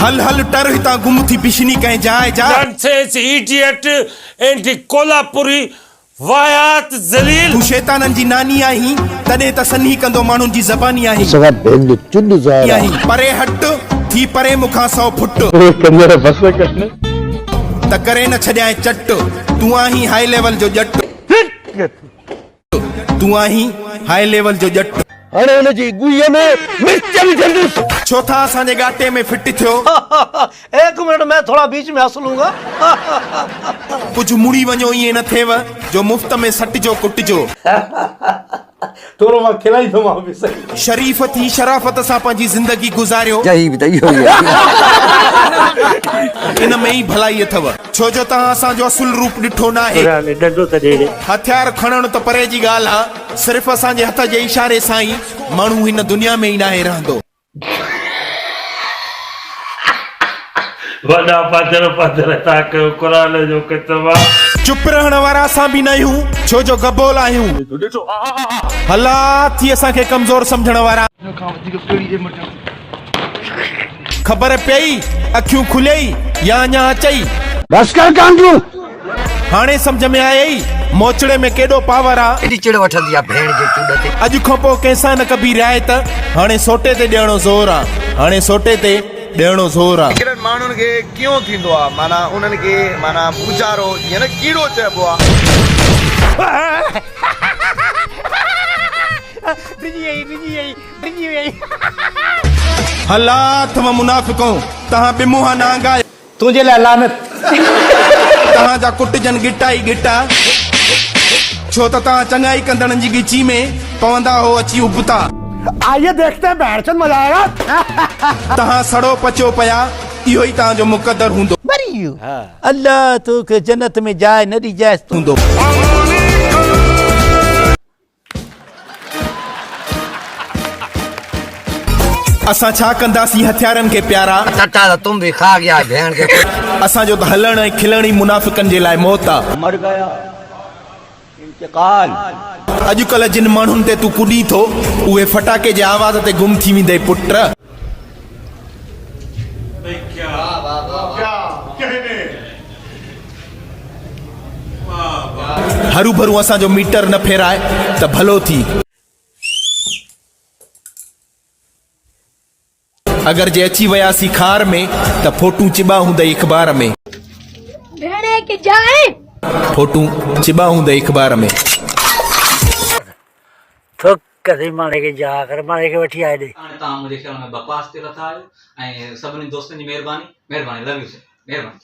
हल हल टर हितां गुम थी पिशनी कहीं जाए जा। Nonsense, idiot, and कोल्हापुरी वायात ज़लील। तू शैतानन जी नानी आही तने त सन्ही कंदो माण्हुनि जी ज़बानी आही। सगा भेंड जो चुन ज़ारा परे हट थी परे मुखां 100 फुट कंजर बस करने त करे न छॾाए चट। तू आही हाई लेवल जो जट, तू आही हाई लेवल जो जट। अरे उन जी गुइया में मिर्च विझंदुसि। छो था असांजे गाटे में फिट थियो। एक मिनट मैं थोड़ा बीच में हंस लूंगा। कुछ मुड़ी वञो ईअं न थिएव जो मुफ्त में सटिजो कुटिजो। थोड़ो मां खिलाई तो मां भी सही। शरीफ थी शराफत सां पंहिंजी ज़िंदगी गुज़ारियो, यही बताइए इन में ई भलाई अथव। छो जो तव्हां असांजो असुल रूप ॾिठो न आहे। हथियार खणण त परे जी ॻाल्हि आहे, सिर्फ़ असांजे हथ जे इशारे सां ई माण्हू हिन दुनिया में ई नाहे रहंदो। वॾा पधर पधर था कयो क़ुरान जो किताबा। चुप रहण वारा असां बि न आहियूं, छो जो गबोल आहियूं। हला थी असांखे कमज़ोर सम्झण वारा। ख़बर पई अखियूं खुलियई या अञा अचई। बस कर कांडू हाणे सम्झ में आयई मोचड़े में केॾो पावर आहे। एडी चिड़ वठंदी आहे भेण जे चूड़ ते। अॼु खां पोइ कंहिंसां न कबी रिआयत। हाणे सोटे ते ॾियणो ज़ोर आहे, हाणे सोटे ते ॾियणो ज़ोर आहे। हिकिड़नि माण्हुनि खे कीअं थींदो आहे, माना उन्हनि खे माना गुजारो या न कीड़ो चइबो आहे। हला अथव मुनाफ़िको तव्हां बि मुंहं न आंगायो। तुझे लाइ लानत। तव्हांजा कुटजन गिटा ई गिटा, छो त तव्हां चङाई कंदड़नि जी गिची में पवंदा हो अची उबता। आइए देखते हैं बहरचंद मजा आएगा। तव्हां सड़ो पचो पिया, इहो ई तव्हांजो मुक़दर हूंदो। अल्लाह तोखे जन्नत में जाए न ॾिजाए हूंदो। असां छा कंदासीं हथियारनि खे प्यारा। टटा तुम भी खा गया भेण के। असांजो त हलण ऐं खिलण ई मुनाफ़िकनि जे लाइ मौत आहे। मर गया इंतकाल। अॼुकल्ह जिन माण्हुनि ते तूं कुॾी थो उहे फटाके जे आवाज़ ते गुम थी वेंदे पुट। हरू भरू असांजो मीटर न फेराए त भलो थी। अगर जे अची वयासीं खार में त फोटू चिबा हूंदई अख़बार में। भेड़े के जाए फोटू चिबा हूंदई अख़बार में। तो कदे माणे के जा कर माणे के वठी आए दे। तव्हां मुंहिंजे ख्याल में बकवास ते लथा आहियो ऐं सभिनी दोस्तनि जी महिरबानी लव यू सर, महिरबानी।